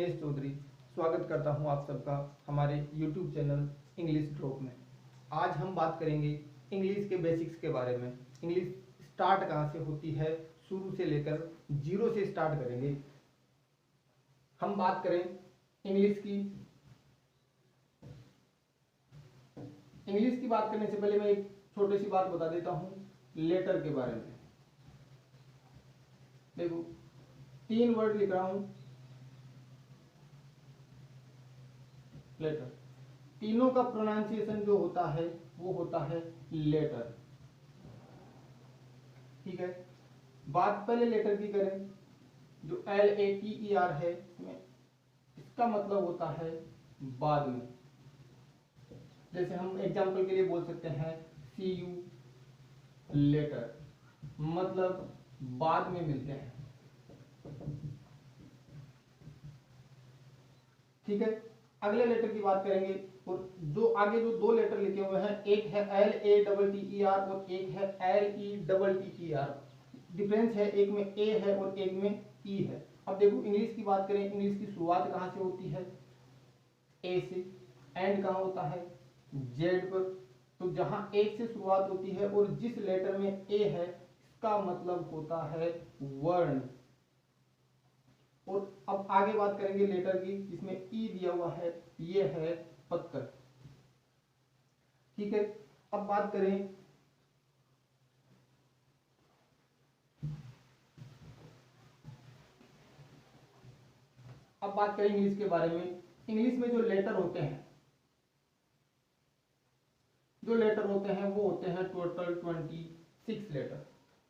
दिनेश चौधरी स्वागत करता हूं आप सबका हमारे YouTube चैनल इंग्लिश ड्रॉप में। आज हम बात करेंगे इंग्लिश के बेसिक्स के बारे में। इंग्लिश स्टार्ट कहां से होती है, शुरू से लेकर जीरो से स्टार्ट करेंगे। हम बात करें इंग्लिश की बात करने से पहले मैं एक छोटी सी बात बता देता हूं लेटर के बारे में। देखो 3 वर्ड लिख रहा हूं लेटर। तीनों का प्रोनाउंसिएशन जो होता है वो होता है लेटर। ठीक है, बात पहले लेटर की करें। जो LATER है इसका मतलब होता है बाद में। जैसे हम एग्जाम्पल के लिए बोल सकते हैं सी यू लेटर, मतलब बाद में मिलते हैं। ठीक है, अगले लेटर की बात करेंगे। और जो आगे जो 2 लेटर लिखे हुए हैं, एक है LATTER और एक है LETTER। डिफरेंस है, एक में ए है और एक में ई है। अब देखो इंग्लिश की बात करें, इंग्लिश की शुरुआत कहां से होती है? ए से। एंड कहां होता है? जेड पर। तो जहां एक से शुरुआत होती है और जिस लेटर में ए है इसका मतलब होता है वर्ण। और अब आगे बात करेंगे लेटर की, जिसमें ई दिया हुआ है, ये है पत्थर। ठीक है, अब बात करें इंग्लिश के बारे में। इंग्लिश में जो लेटर होते हैं वो होते हैं टोटल 26 लेटर।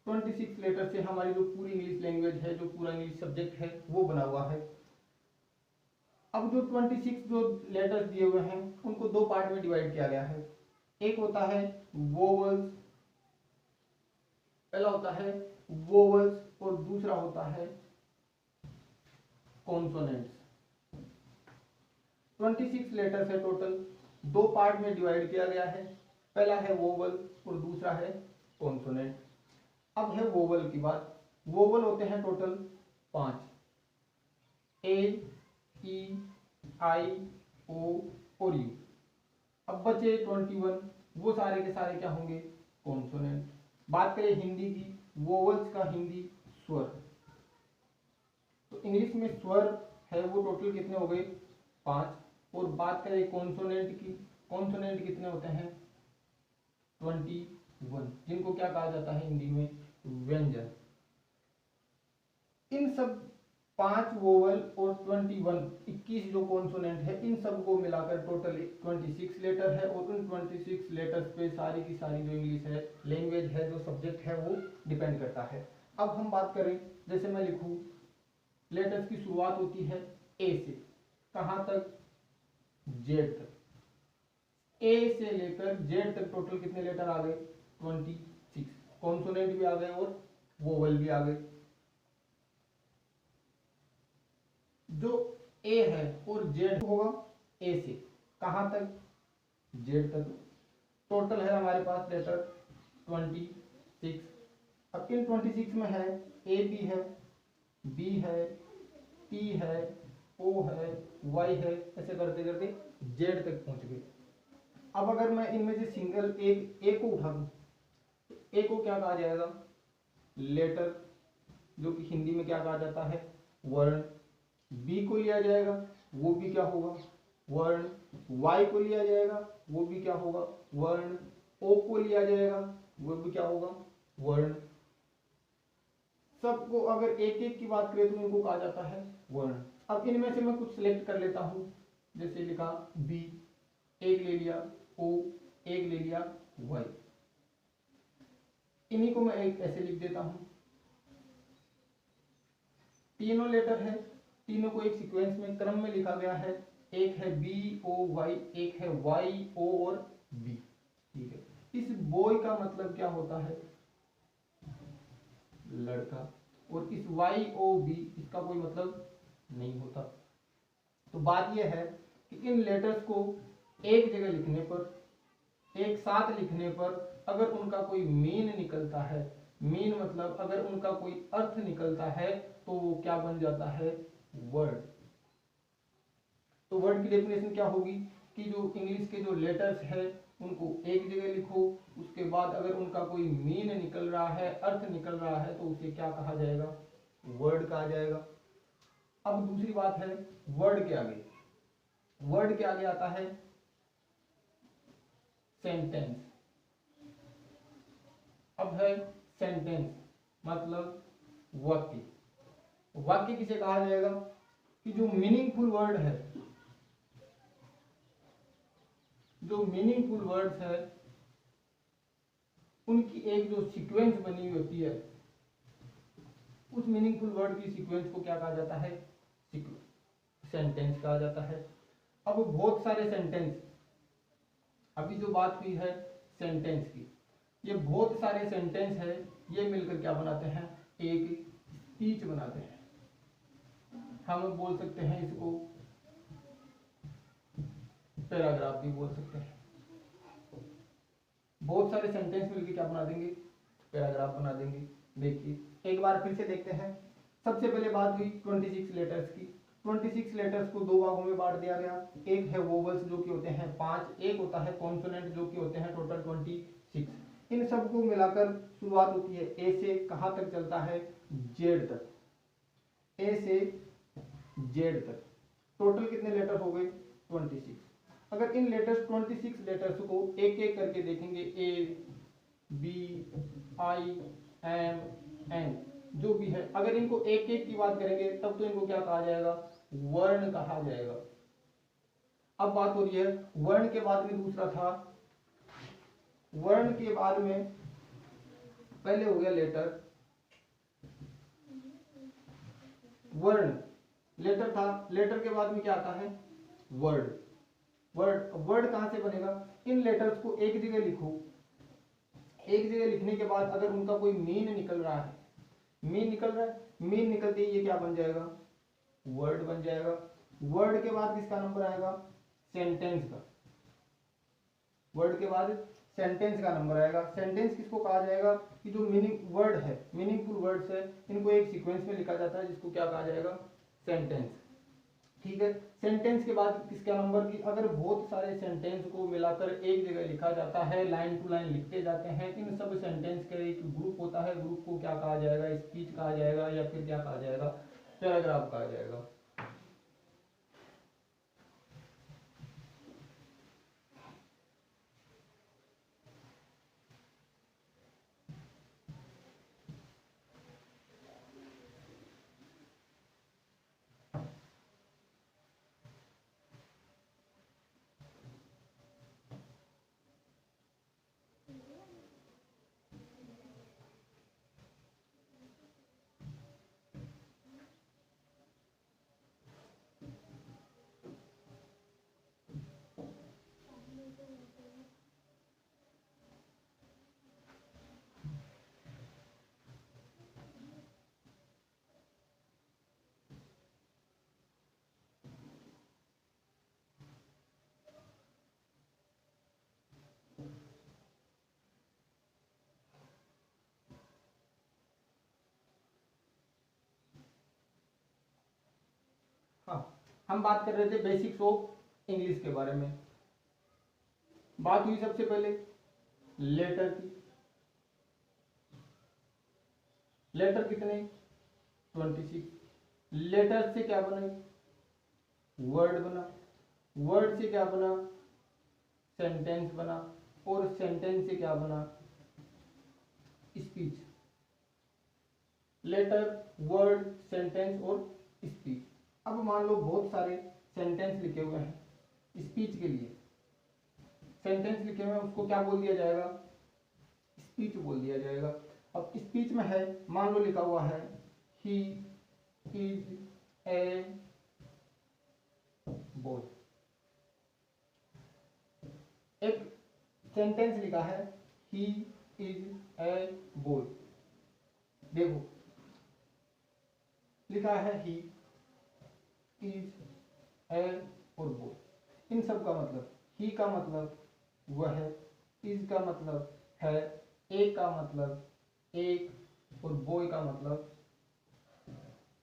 26 लेटर से हमारी जो पूरी इंग्लिश लैंग्वेज है, जो पूरा इंग्लिश सब्जेक्ट है वो बना हुआ है। अब जो 26 जो लेटर्स दिए हुए हैं उनको 2 पार्ट में डिवाइड किया गया है। एक होता है वोवल्स, पहला होता है वोवल्स और दूसरा होता है कॉन्सोनेंट्स। 26 लेटर्स है टोटल, 2 पार्ट में डिवाइड किया गया है। पहला है वोवल और दूसरा है कॉन्सोनेंट। अब है वोवल की बात। वोवल होते हैं टोटल 5, ए, ई, आई, ओ और यू। अब बचे 21, वो सारे के सारे क्या होंगे? कॉन्सोनेंट। बात करें हिंदी की, वोवल्स का हिंदी स्वर। तो इंग्लिश में स्वर है वो टोटल कितने हो गए? 5। और बात करें कॉन्सोनेंट की, कॉन्सोनेंट कितने होते हैं? 21, जिनको क्या कहा जाता है हिंदी में? व्यंजन। इन सब 5 वोवल और 21 जो कॉन्सोनेंट है, इन सब को मिलाकर टोटल 26 लेटर है। और उन 26 लेटर्स पे सारी की सारी जो इंग्लिश है लैंग्वेज है, जो सब्जेक्ट है वो डिपेंड करता है। अब हम बात करें, जैसे मैं लिखूं लेटर्स की शुरुआत होती है ए से, कहां तक? जेड तक। ए से लेकर जेड तक टोटल कितने लेटर आ गए? 26। कॉन्सोनेंट भी आ गए और वोवल भी आ गए। जो ए है और जेड होगा, ए से कहां तक? जेड तक। टोटल है हमारे पास लेटर 26। अब इन 26 में है ए भी है, बी है, टी है, ओ है, वाई है, ऐसे करते करते जेड तक पहुंच गए। अब अगर मैं इनमें से सिंगल एक ए को उठा दूं तो ए को क्या कहा जाएगा? लेटर, जो कि हिंदी में क्या कहा जाता है? वर्ण। बी को लिया जाएगा, वो भी क्या होगा? वर्ण। वाई को लिया जाएगा, वो भी क्या होगा? वर्ण। ओ को लिया जाएगा, वो भी क्या होगा? वर्ण। सबको अगर एक एक की बात करें तो इनको कहा जाता है वर्ण। अब इनमें से मैं कुछ सिलेक्ट कर लेता हूं, जैसे लिखा बी, एक ले लिया, ओ एक ले लिया, वाई। इन्हीं को मैं एक ऐसे लिख देता हूं। तीनों लेटर है, तीनों को एक सीक्वेंस में क्रम में लिखा गया है। एक है बी ओ वाई, एक है वाई ओ और बी। ठीक है, इस बॉय का मतलब क्या होता है? लड़का। और इस वाई ओ बी इसका कोई मतलब नहीं होता। तो बात यह है कि इन लेटर्स को एक जगह लिखने पर, एक साथ लिखने पर अगर उनका कोई मीन निकलता है, मीन मतलब अगर उनका कोई अर्थ निकलता है, तो वो क्या बन जाता है? वर्ड। तो वर्ड की डेफिनेशन क्या होगी कि जो इंग्लिश के जो लेटर्स है उनको एक जगह लिखो, उसके बाद अगर उनका कोई मीन निकल रहा है, अर्थ निकल रहा है, तो उसे क्या कहा जाएगा, वर्ड कहा जाएगा। अब दूसरी बात है वर्ड के आगे, वर्ड के आगे आता है सेंटेंस। अब है सेंटेंस मतलब वाक्य। वाक्य किसे कहा जाएगा कि जो मीनिंगफुल वर्ड है, जो मीनिंगफुल वर्ड्स है उनकी एक जो सीक्वेंस बनी हुई होती है, उस मीनिंगफुल वर्ड की सीक्वेंस को क्या कहा जाता है, सेंटेंस कहा जाता है। अब बहुत सारे सेंटेंस, अभी जो बात हुई है सेंटेंस की, ये बहुत सारे सेंटेंस है, ये मिलकर क्या बनाते हैं, एक स्पीच बनाते हैं। हम बोल सकते हैं इसको पैराग्राफ भी बोल सकते हैं। बहुत सारे सेंटेंस मिलकर क्या बना देंगे, पैराग्राफ बना देंगे। देखिए एक बार फिर से देखते हैं। सबसे पहले बात हुई 26 लेटर्स की। 26 लेटर्स को दो भागों में बांट दिया गया। एक है वोवल्स जो कि होते हैं 5, एक होता है कॉन्सोनेंट जो कि होते हैं टोटल 26। इन सबको मिलाकर शुरुआत होती है ए से, कहां तक चलता है, जेड तक, ए से जेड तक। टोटल कितने लेटर हो गए, 26। अगर इन लेटर्स 26 लेटर्स को एक एक करके देखेंगे, A B I M N जो भी है, अगर इनको एक एक की बात करेंगे तब तो इनको क्या कहा जाएगा, वर्ण कहा जाएगा। अब बात हो रही है वर्ण के बाद में दूसरा था, वर्ण के बाद में पहले हो गया लेटर, वर्ण लेटर था, लेटर के बाद में क्या आता है, वर्ड। वर्ड, वर्ड कहां से बनेगा, इन लेटर्स को एक जगह लिखो, एक जगह लिखने के बाद अगर उनका कोई मीन निकल रहा है, मीन निकल रहा है, मीन निकलते ही ये क्या बन जाएगा, वर्ड बन जाएगा। वर्ड के बाद किसका नंबर आएगा, सेंटेंस का। वर्ड के बाद सेंटेंस का नंबर आएगा। सेंटेंस किसको कहा जाएगा कि जो मीनिंग वर्ड है, मीनिंगफुल वर्ड्स है, इनको एक सीक्वेंस में लिखा जाता है जिसको क्या कहा जाएगा, सेंटेंस। ठीक है, सेंटेंस के बाद किसका नंबर की, अगर बहुत सारे सेंटेंस को मिलाकर एक जगह लिखा जाता है, लाइन टू लाइन लिखते जाते हैं, इन सब सेंटेंस का एक ग्रुप होता है, ग्रुप को क्या कहा जाएगा, स्पीच कहा जाएगा या फिर क्या कहा जाएगा, पैराग्राफ कहा जाएगा। हाँ, हम बात कर रहे थे बेसिक्स ऑफ इंग्लिश के बारे में। बात हुई सबसे पहले लेटर की। लेटर कितने, 26। लेटर से क्या बने, वर्ड बना, वर्ड से क्या बना, सेंटेंस बना, और सेंटेंस से क्या बना, स्पीच। लेटर, वर्ड, सेंटेंस और स्पीच। अब मान लो बहुत सारे सेंटेंस लिखे हुए हैं स्पीच के लिए, सेंटेंस लिखे हुए हैं, उसको क्या बोल दिया जाएगा, स्पीच बोल दिया जाएगा। अब स्पीच में है, मान लो लिखा हुआ है ही इज ए बॉय, एक सेंटेंस लिखा है ही इज ए बॉय। देखो लिखा है ही इज ए और बॉय, इन सब का मतलब, ही का मतलब वह, इज का मतलब है, ए का मतलब एक, और बॉय का मतलब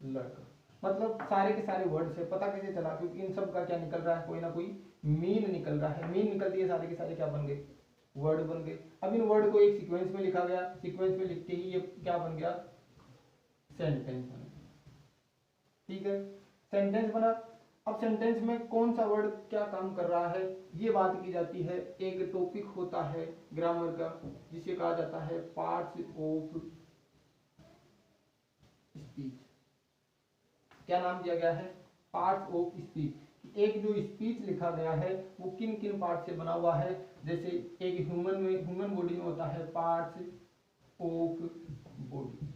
लड़का। मतलब सारे के सारे वर्ड से पता कैसे चला, क्योंकि इन सब का क्या निकल रहा है, कोई ना कोई मीन निकल रहा है। मीन निकलती है, सारे के सारे क्या बन गए, वर्ड बन गए। अब इन वर्ड को एक सीक्वेंस में लिखा गया, सीक्वेंस में लिखते ही ये क्या बन गया, सेंटेंस बन गया। ठीक है, सेंटेंस बना। अब सेंटेंस में कौन सा वर्ड क्या काम कर रहा है ये बात की जाती है। एक टॉपिक होता है ग्रामर का जिसे कहा जाता है पार्ट्स ऑफ स्पीच। क्या नाम दिया गया है, पार्ट्स ऑफ स्पीच। एक जो स्पीच लिखा गया है वो किन किन पार्ट से बना हुआ है। जैसे एक ह्यूमन बॉडी में होता है पार्ट्स ऑफ बॉडी।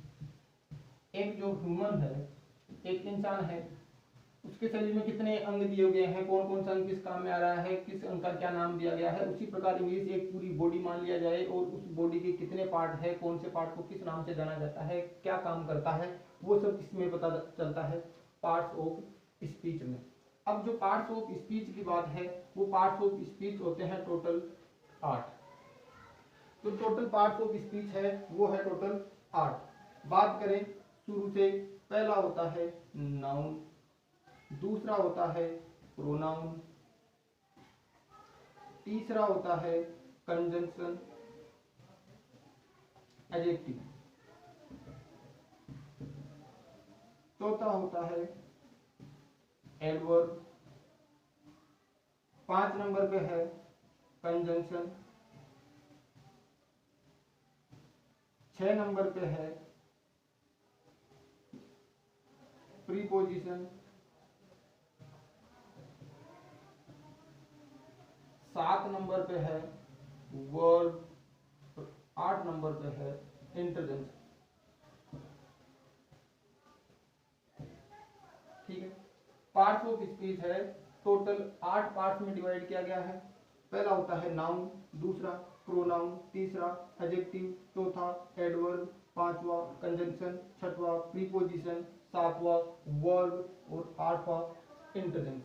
एक जो ह्यूमन है, एक इंसान है, उसके शरीर में कितने अंग दिए गए हैं, कौन कौन सा अंग किस काम में आ रहा है, किस अंग का क्या नाम दिया गया है। उसी प्रकार इंग्लिश एक पूरी बॉडी मान लिया जाए और उस बॉडी के कितने पार्ट है, कौन से पार्ट को किस नाम से जाना जाता है, क्या काम करता है, वो सब इसमें पता चलता है पार्ट्स ऑफ स्पीच में। अब जो पार्ट्स ऑफ स्पीच की बात है, वो पार्ट्स ऑफ स्पीच होते हैं टोटल 8। तो टोटल पार्ट्स ऑफ स्पीच है वो है टोटल 8। बात करें शुरू से, पहला होता है नाउन, दूसरा होता है प्रोनाउन, तीसरा होता है कंजंक्शन एडजेक्टिव, चौथा होता है एडवर्ब, 5 नंबर पे है कंजंक्शन, 6 नंबर पे है प्रीपोजिशन, 7 नंबर पे है वर्ब, 8 नंबर पे है इंटरजेंशन। ठीक है, पार्ट्स ऑफ स्पीच है टोटल 8 पार्ट्स में डिवाइड किया गया है। पहला होता है नाउन, दूसरा प्रोनाउन, तीसरा एडजेक्टिव, चौथा एडवर्ब, पांचवा कंजंक्शन, छठवां प्रीपोजिशन, सातवां वर्ब और आठवां इंटरजेंशन।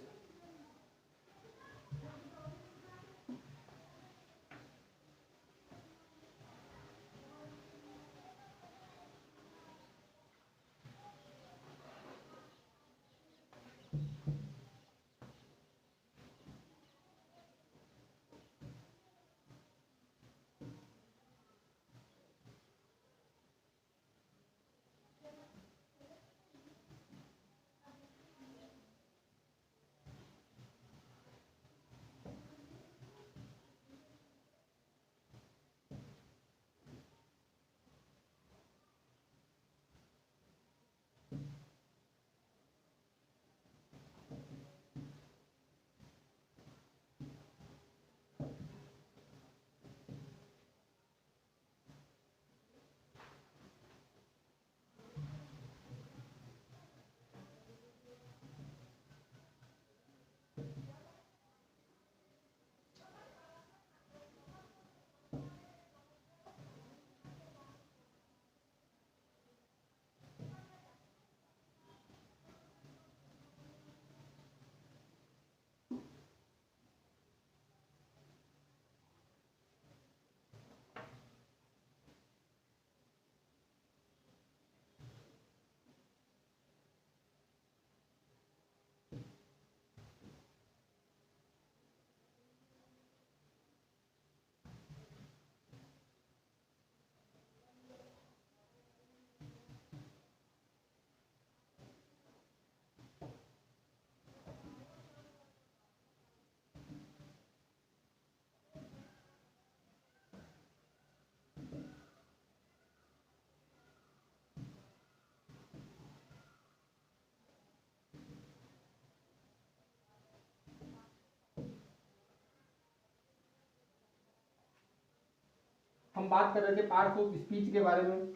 हम बात कर रहे थे पार्ट्स ऑफ स्पीच के बारे में।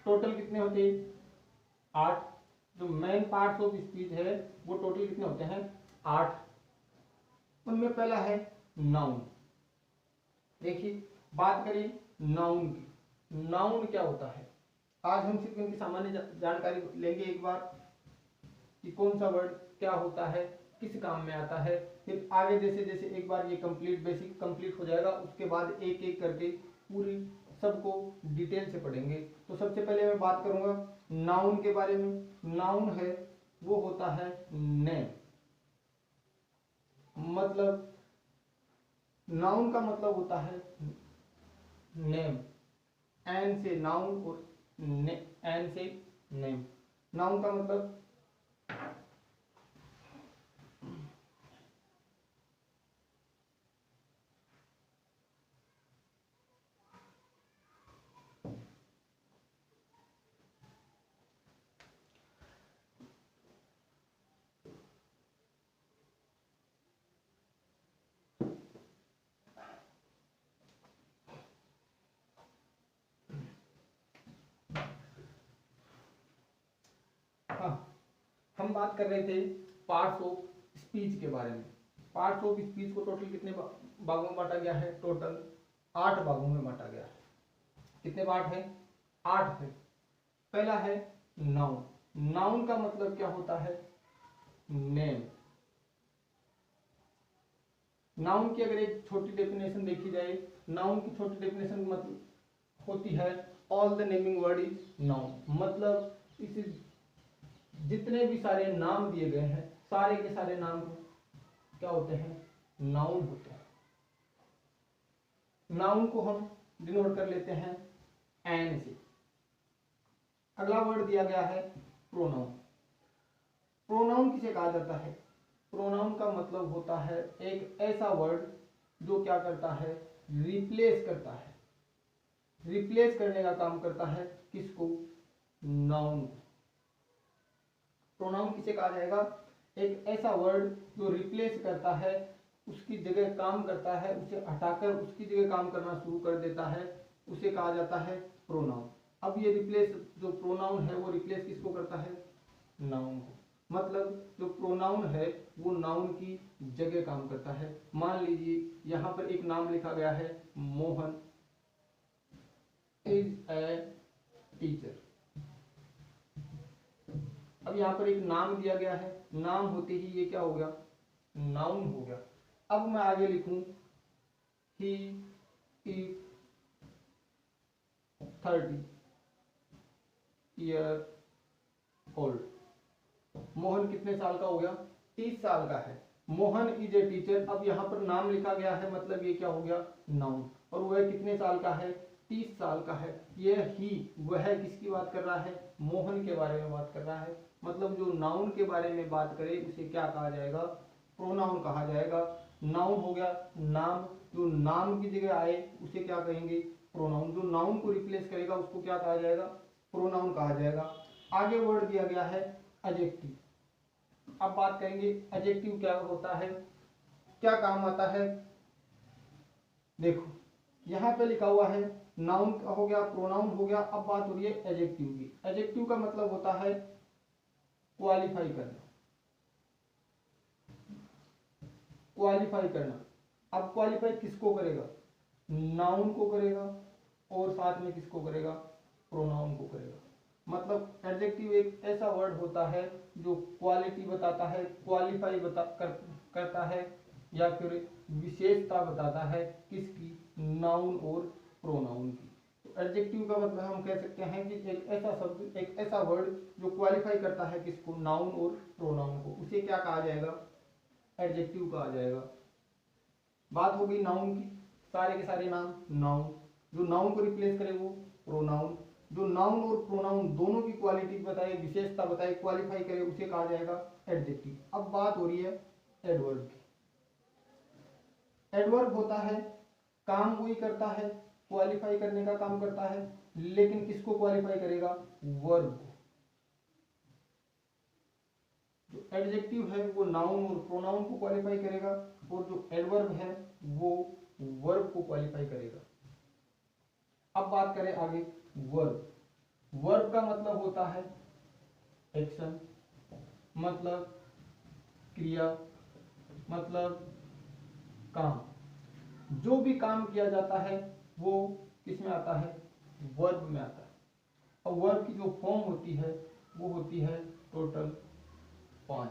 टोटल कितने होते हैं, 8। जो मेन पार्ट्स ऑफ स्पीच है वो टोटल कितने होते हैं, 8। उनमें पहला है नाउन। देखिए बात करें नाउन की, नाउन क्या होता है। आज हम सिर्फ इनकी सामान्य जानकारी लेंगे एक बार कि कौन सा वर्ड क्या होता है, किस काम में आता है। फिर आगे जैसे जैसे एक बार ये कंप्लीट बेसिक कंप्लीट हो जाएगा, उसके बाद एक एक करके पूरी सबको डिटेल से पढ़ेंगे। तो सबसे पहले मैं बात करूंगा नाउन के बारे में। नाउन है वो होता है नेम। मतलब नाउन का मतलब होता है नेम, एन से नाउन और एन से नेम। नाउन का मतलब हाँ, हम बात कर रहे थे पार्ट्स ऑफ स्पीच के बारे में। पार्ट्स ऑफ स्पीच को टोटल कितने भागों में बांटा गया है? टोटल 8 भागों में बांटा गया है। कितने पार्ट है? 8 है। पहला है नाउन। नाउन का मतलब क्या होता है? नेम। नाउन की अगर एक छोटी डेफिनेशन देखी जाए, नाउन की छोटी डेफिनेशन मतलब होती है all the naming word is noun. मतलब इस जितने भी सारे नाम दिए गए हैं, सारे के सारे नाम क्या होते हैं? नाउन होते हैं। नाउन को हम डिनोट कर लेते हैं एन से। अगला वर्ड दिया गया है प्रोनाउन। प्रोनाउन किसे कहा जाता है? प्रोनाउन का मतलब होता है एक ऐसा वर्ड जो क्या करता है? रिप्लेस करता है। रिप्लेस करने का काम करता है किसको? नाउन को। प्रोनाउन किसे कहा जाएगा? एक ऐसा वर्ड जो रिप्लेस करता है, उसकी जगह काम करता है, उसे हटाकर उसकी जगह काम करना शुरू कर देता है, उसे कहा जाता है प्रोनाउन। अब ये रिप्लेस जो प्रोनाउन है वो रिप्लेस किसको करता है? नाउन को। मतलब जो प्रोनाउन है वो नाउन की जगह काम करता है। मान लीजिए यहाँ पर एक नाम लिखा गया है मोहन इज ए टीचर। अब यहाँ पर एक नाम दिया गया है, नाम होते ही ये क्या हो गया? नाउन हो गया। अब मैं आगे लिखूं he is 30 year old. Mohan कितने साल का हो गया? 30 साल का है। Mohan is a teacher. अब यहाँ पर नाम लिखा गया है, मतलब ये क्या हो गया? नाउन। और वह कितने साल का है? 30 साल का है। यह ही वह किसकी बात कर रहा है? मोहन के बारे में बात कर रहा है। मतलब जो नाउन के बारे में बात करे उसे क्या कहा जाएगा? प्रोनाउन कहा जाएगा। नाउन हो गया नाम, जो नाम की जगह आए उसे क्या कहेंगे? प्रोनाउन। जो नाउन को रिप्लेस करेगा उसको क्या कहा जाएगा? प्रोनाउन कहा जाएगा। आगे वर्ड दिया गया है एडजेक्टिव। अब बात करेंगे एडजेक्टिव क्या होता है, क्या काम आता है। देखो यहाँ पे लिखा हुआ है नाउन हो गया, प्रोनाउन हो गया। अब बात हो रही है एडजेक्टिव की। एडजेक्टिव का मतलब होता है क्वालिफाई करना। क्वालिफाई करना। अब क्वालिफाई किसको करेगा? नाउन को करेगा और साथ में किसको करेगा? प्रोनाउन को करेगा। मतलब एडजेक्टिव एक ऐसा वर्ड होता है जो क्वालिटी बताता है, क्वालिफाई करता है, या फिर विशेषता बताता है किसकी? नाउन और प्रोनाउन की। तो एडजेक्टिव का मतलब हम कह सकते हैं कि एक ऐसा शब्द, एक ऐसा वर्ड जो क्वालिफाई करता है किसको? नाउन और प्रोनाउन को, उसे क्या कहा जाएगा? एडजेक्टिव कहा जाएगा। बात हो गई नाउन की। सारे के सारे नाम नाउन। जो नाउन को रिप्लेस करे वो प्रोनाउन। जो नाउन और प्रोनाउन दोनों की क्वालिटी बताए, विशेषता बताए, क्वालिफाई करे उसे कहा जाएगा एडजेक्टिव। अब बात हो रही है एडवर्ब की। एडवर्ब होता है काम वही करता है, क्वालिफाई करने का काम करता है, लेकिन किसको क्वालिफाई करेगा? वर्ब को। जो एडजेक्टिव है वो नाउन और प्रोनाउन को क्वालिफाई करेगा, और जो एडवर्ब है वो वर्ब को क्वालिफाई करेगा। अब बात करें आगे वर्ब। वर्ब का मतलब होता है एक्शन, मतलब क्रिया, मतलब काम। जो भी काम किया जाता है वो किस में आता है? वर्ब में आता है। और वर्ब की जो फॉर्म होती है वो होती है टोटल 5।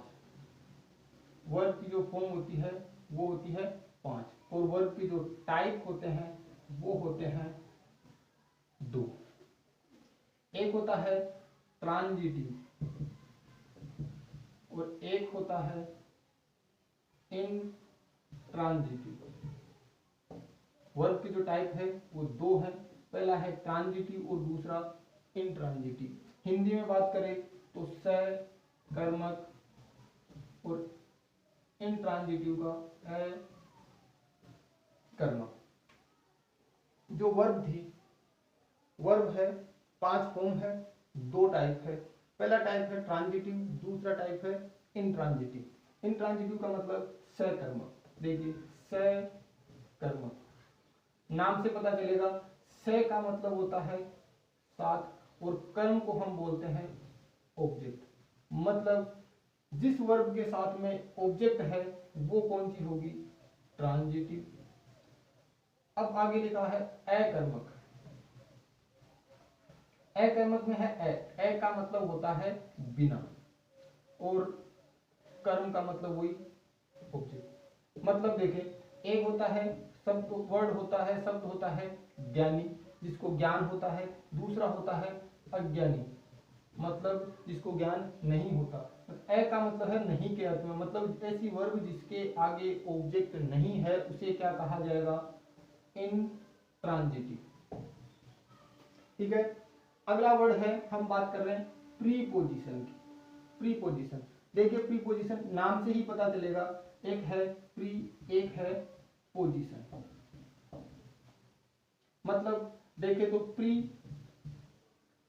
वर्ब की जो फॉर्म होती है वो होती है 5, और वर्ब के जो टाइप होते हैं वो होते हैं 2। एक होता है ट्रांजिटिव, और एक होता है इंट्रांजिटिव। वर्ब की जो टाइप है वो दो है, पहला है ट्रांजिटिव और दूसरा इंट्रांजिटिव। हिंदी में बात करें तो सकर्मक और इंट्रांजिटिव का अकर्मक। जो वर्ब थी, वर्ब है 5 फॉर्म है, 2 टाइप है। पहला टाइप है ट्रांजिटिव, दूसरा टाइप है इंट्रांजिटिव। इंट्रांजिटिव का मतलब सकर्मक। देखिए सकर्मक, नाम से पता चलेगा, से का मतलब होता है साथ और कर्म को हम बोलते हैं ऑब्जेक्ट। मतलब जिस वर्ब के साथ में ऑब्जेक्ट है वो कौन सी होगी, ट्रांजिटिव। अब आगे लिखा है अकर्मक। अकर्मक में है ए का मतलब होता है बिना और कर्म का मतलब वही ऑब्जेक्ट। मतलब देखें, एक होता है शब्द, वर्ड होता है, शब्द होता है ज्ञानी जिसको ज्ञान होता है, दूसरा होता है अज्ञानी मतलब जिसको ज्ञान नहीं होता। ए का मतलब है नहीं के अर्थ में, मतलब ऐसी वर्ब जिसके आगे ऑब्जेक्ट नहीं है उसे क्या कहा जाएगा, इंट्रांजिटिव। ठीक है, अगला वर्ड है, हम बात कर रहे हैं प्रीपोजिशन की। प्रीपोजिशन, देखिए प्रीपोजिशन नाम से ही पता चलेगा, एक है प्री, एक है पोजीशन। मतलब देखे तो प्री,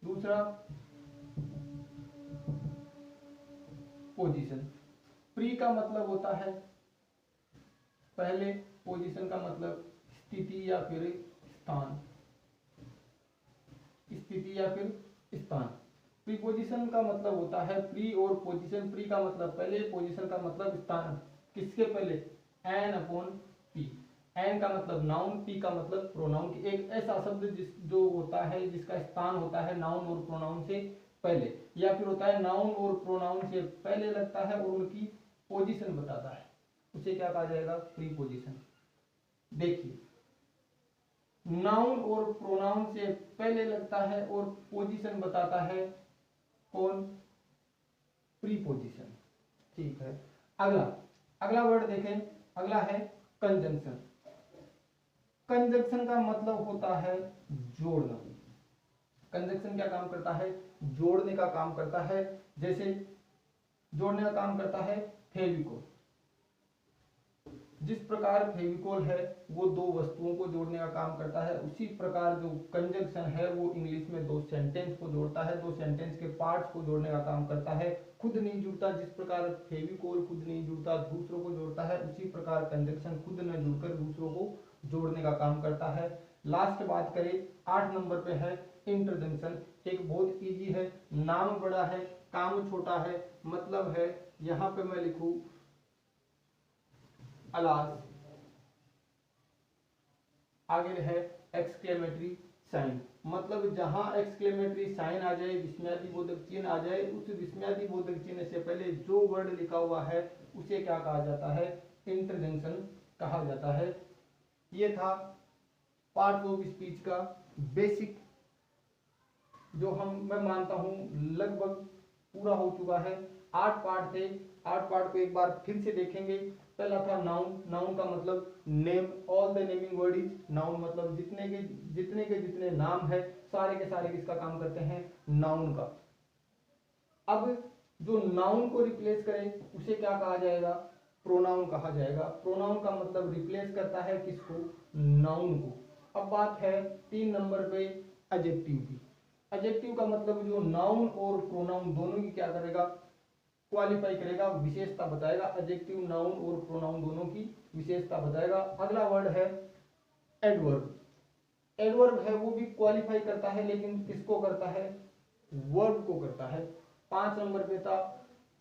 दूसरा पोजीशन। प्री का मतलब होता है पहले, पोजीशन का मतलब स्थिति या फिर स्थान, स्थिति या फिर स्थान। प्रीपोजिशन का मतलब होता है प्री और पोजीशन। प्री का मतलब पहले, पोजीशन का मतलब स्थान, किसके पहले, एन अपॉन पी। एन का मतलब नाउन, पी का मतलब प्रोनाउन। एक ऐसा शब्द जो होता है जिसका स्थान होता है नाउन और प्रोनाउन से पहले, या फिर होता है नाउन और प्रोनाउन से पहले लगता है और उनकी पोजीशन बताता है, उसे क्या कहा जाएगा, प्रीपोजिशन। देखिए, नाउन और प्रोनाउन से पहले लगता है और पोजीशन बताता है कौन, प्रीपोजिशन। ठीक है, अगला वर्ड देखें, अगला है कंजंक्शन। कंजंक्शन का मतलब होता है जोड़ना। कंजंक्शन क्या काम करता है, जोड़ने का काम करता है। जैसे जोड़ने का काम करता है फेविकोल। जिस प्रकार फेविकोल है वो दो वस्तुओं को जोड़ने का काम करता है, उसी प्रकार जो कंजंक्शन है वो इंग्लिश में दो सेंटेंस को जोड़ता है, दो सेंटेंस के पार्ट्स को जोड़ने का काम करता है। खुद नहीं जुड़ता, जिस प्रकार फेविकोल खुद नहीं जुड़ता दूसरों को जोड़ता है, उसी प्रकार कंजंक्शन खुद न जुड़कर दूसरों को जोड़ने का काम करता है। लास्ट बात करें, 8 नंबर पे है इंटरजंक्शन। एक बहुत इजी है, नाम बड़ा है, काम छोटा है। मतलब है, यहां पे मैं लिखूं अलास, आगे है एक्सक्लेमेटरी साइन। मतलब जहां एक्सक्लेमेटरी साइन आ जाए, विस्मयादि बोधक चिन्ह आ जाए, उस विस्मयादि बोधक चिन्ह से पहले जो वर्ड लिखा हुआ है उसे क्या कहा जाता है, इंटरजंक्शन कहा जाता है। ये था पार्ट ऑफ स्पीच का बेसिक, जो मैं मानता हूं लगभग पूरा हो चुका है। 8 पार्ट थे, 8 पार्ट को एक बार फिर से देखेंगे। पहला था नाउन। नाउन का मतलब name, all the naming word is noun. मतलब जितने के जितने नाम है सारे के सारे किसका काम करते हैं, नाउन का। अब जो नाउन को रिप्लेस करे उसे क्या कहा जाएगा, प्रोनाउन कहा जाएगा। प्रोनाउन का मतलब रिप्लेस करता है किसको, नाउन को। अब बात है 3 नंबर पे एडजेक्टिव की। एडजेक्टिव का मतलब जो नाउन और प्रोनाउन दोनों की क्या करेगा, क्वालिफाई करेगा, विशेषता बताएगा। एडजेक्टिव नाउन और प्रोनाउन दोनों की विशेषता बताएगा। अगला वर्ड है एडवर्ब। एडवर्ब है वो भी क्वालिफाई करता है, लेकिन किसको करता है, वर्ब को करता है। 5 नंबर पे था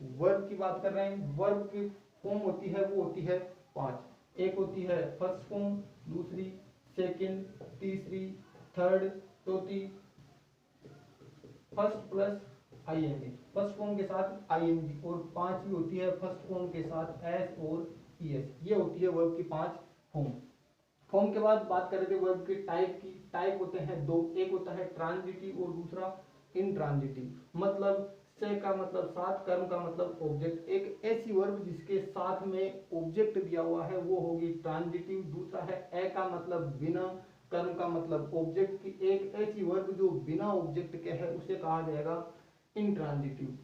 वर्ब की बात कर रहे हैं। वर्ब की फॉर्म होती है, वो होती है 5। एक होती है फर्स्ट फॉर्म, दूसरी सेकंड, तीसरी थर्ड, चौथी first plus ING, first form के साथ आईएनजी, और 5वीं होती है फर्स्ट फॉर्म के साथ एस और ईएस। ये होती है वर्ब की 5 फॉर्म। फॉर्म के बाद बात कर रहे थे वर्ब के टाइप की। टाइप होते हैं 2, एक होता है ट्रांजिटिव और दूसरा इंट्रांजिटिव। मतलब से का मतलब साथ, कर्म का मतलब ऑब्जेक्ट। एक ऐसी वर्ब जिसके साथ में ऑब्जेक्ट दिया हुआ है वो होगी ट्रांजिटिव। दूसरा है ए का मतलब बिना, कर्म का मतलब ऑब्जेक्ट की। एक ऐसी वर्ब जो बिना ऑब्जेक्ट के है उसे कहा जाएगा इंट्रांजिटिव।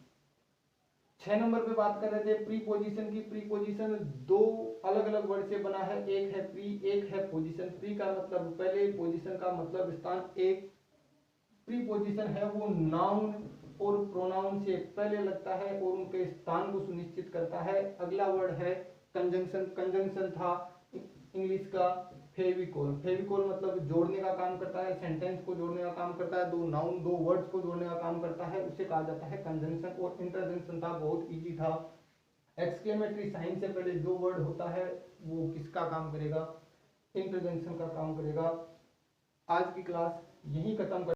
6 नंबर पे बात कर रहे थे प्रीपोजिशन की। प्रीपोजिशन दो अलग अलग वर्ड से बना है, एक है प्री, एक है पोजीशन। प्री का मतलब पहले, पोजीशन का मतलब स्थान। एक प्रीपोजिशन है वो नाउन और प्रोनाउन से पहले लगता है और उनके स्थान को सुनिश्चित करता है। अगला वर्ड है कंजंक्शन। कंजंक्शन था इंग्लिश का फेविकोल। फेविकोल मतलब जोड़ने का काम करता है, सेंटेंस को जोड़ने का काम करता है, दो नाउन दो वर्ड्स को जोड़ने का काम करता है, उसे कहा जाता है कंजंक्शन। और इंटरजेक्शन था, बहुत इजी था। एक्सक्लेमेटरी साइन से पहले जो वर्ड होता है वो किसका काम करेगा, इंटरजेक्शन का काम करेगा। आज की क्लास यहीं खत्म कर